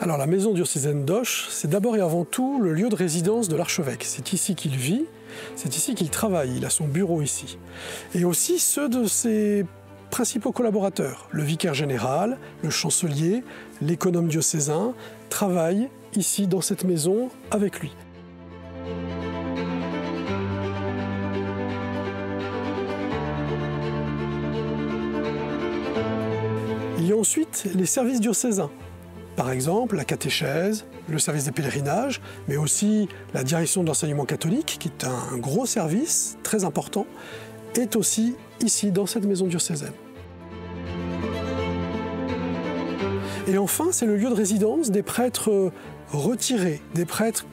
Alors la maison diocésaine d'Auch, c'est d'abord et avant tout le lieu de résidence de l'archevêque. C'est ici qu'il vit, c'est ici qu'il travaille, il a son bureau ici. Et aussi ceux de ses principaux collaborateurs, le vicaire général, le chancelier, l'économe diocésain, travaillent ici dans cette maison avec lui. Il y a ensuite les services diocésains. Par exemple, la catéchèse, le service des pèlerinages, mais aussi la direction de l'enseignement catholique, qui est un gros service, très important, est aussi ici, dans cette maison diocésaine. Et enfin, c'est le lieu de résidence des prêtres retirés, des prêtres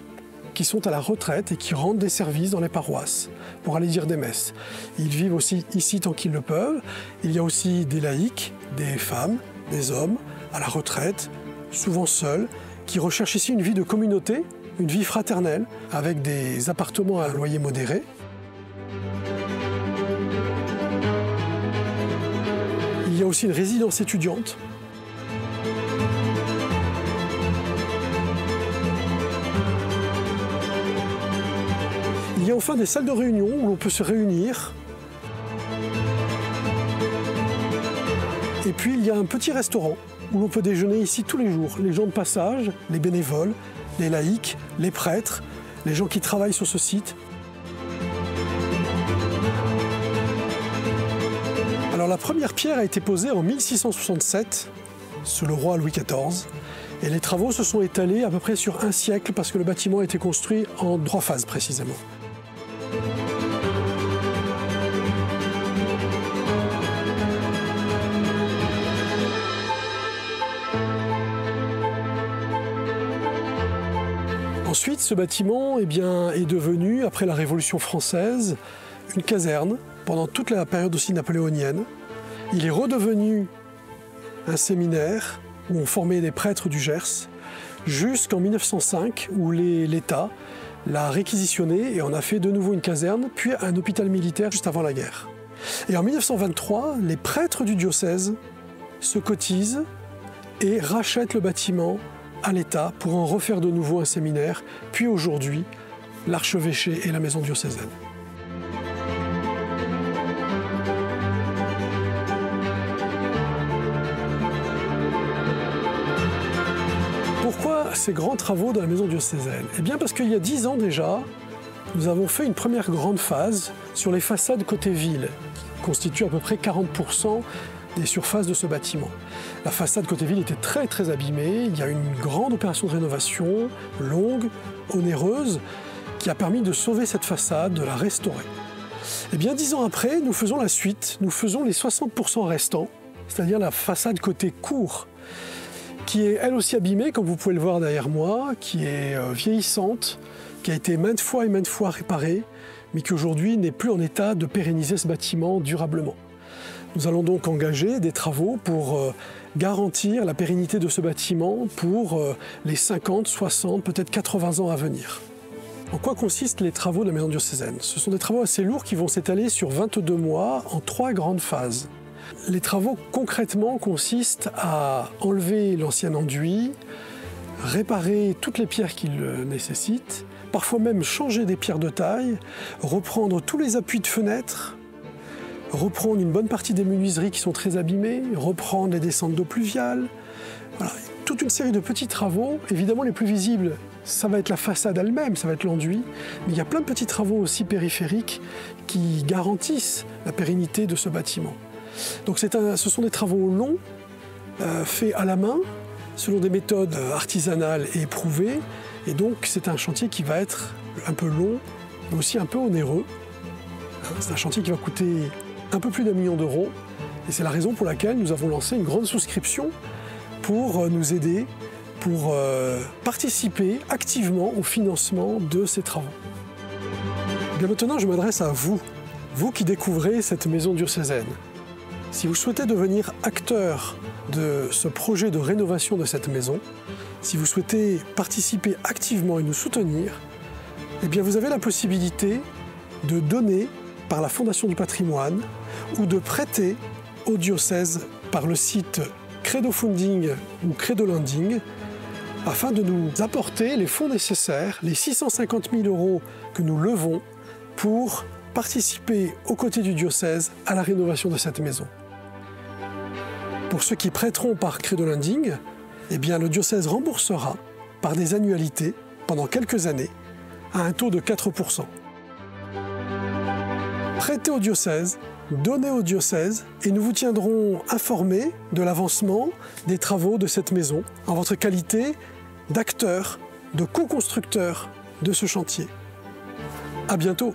qui sont à la retraite et qui rendent des services dans les paroisses pour aller dire des messes. Ils vivent aussi ici tant qu'ils le peuvent. Il y a aussi des laïcs, des femmes, des hommes à la retraite, souvent seuls, qui recherchent ici une vie de communauté, une vie fraternelle, avec des appartements à loyer modéré. Il y a aussi une résidence étudiante. Il y a enfin des salles de réunion où l'on peut se réunir. Et puis il y a un petit restaurant où l'on peut déjeuner ici tous les jours. Les gens de passage, les bénévoles, les laïcs, les prêtres, les gens qui travaillent sur ce site. Alors la première pierre a été posée en 1667 sous le roi Louis XIV. Et les travaux se sont étalés à peu près sur un siècle parce que le bâtiment a été construit en 3 phases précisément. Ensuite, ce bâtiment est devenu, après la Révolution française, une caserne pendant toute la période aussi napoléonienne. Il est redevenu un séminaire où on formait des prêtres du Gers jusqu'en 1905 où l'État l'a réquisitionné et en a fait de nouveau une caserne, puis un hôpital militaire juste avant la guerre. Et en 1923, les prêtres du diocèse se cotisent et rachètent le bâtiment à l'État pour en refaire de nouveau un séminaire, puis aujourd'hui, l'archevêché et la maison diocésaine. Pourquoi ces grands travaux dans la maison diocésaine? Eh bien parce qu'il y a 10 ans déjà, nous avons fait une première grande phase sur les façades côté ville, qui constituent à peu près 40% des surfaces de ce bâtiment. La façade côté ville était très abîmée, il y a eu une grande opération de rénovation, longue, onéreuse, qui a permis de sauver cette façade, de la restaurer. Et bien 10 ans après, nous faisons la suite, nous faisons les 60% restants, c'est-à-dire la façade côté cour, qui est elle aussi abîmée, comme vous pouvez le voir derrière moi, qui est vieillissante, qui a été maintes fois réparée, mais qui aujourd'hui n'est plus en état de pérenniser ce bâtiment durablement. Nous allons donc engager des travaux pour garantir la pérennité de ce bâtiment pour les 50, 60, peut-être 80 ans à venir. En quoi consistent les travaux de la maison diocésaine? Ce sont des travaux assez lourds qui vont s'étaler sur 22 mois en 3 grandes phases. Les travaux concrètement consistent à enlever l'ancien enduit, réparer toutes les pierres qu'il nécessite, parfois même changer des pierres de taille, reprendre tous les appuis de fenêtres, reprendre une bonne partie des menuiseries qui sont très abîmées, reprendre les descentes d'eau pluviale. Voilà, toute une série de petits travaux. Évidemment, les plus visibles, ça va être la façade elle-même, ça va être l'enduit. Mais il y a plein de petits travaux aussi périphériques qui garantissent la pérennité de ce bâtiment. Donc ce sont des travaux longs, faits à la main, selon des méthodes artisanales et éprouvées. Et donc c'est un chantier qui va être un peu long, mais aussi un peu onéreux. C'est un chantier qui va coûter un peu plus d'1 million d'euros. Et c'est la raison pour laquelle nous avons lancé une grande souscription pour nous aider, pour participer activement au financement de ces travaux. Bien maintenant, je m'adresse à vous, vous qui découvrez cette maison diocésaine. Si vous souhaitez devenir acteur de ce projet de rénovation de cette maison, si vous souhaitez participer activement et nous soutenir, eh bien vous avez la possibilité de donner par la Fondation du patrimoine ou de prêter au diocèse par le site Credo Funding ou Credo Lending afin de nous apporter les fonds nécessaires, les 650 000 € que nous levons pour participer aux côtés du diocèse à la rénovation de cette maison. Pour ceux qui prêteront par credo lending, eh bien, le diocèse remboursera par des annualités pendant quelques années à un taux de 4%. Prêtez au diocèse, donnez au diocèse et nous vous tiendrons informés de l'avancement des travaux de cette maison en votre qualité d'acteur, de co-constructeur de ce chantier. À bientôt.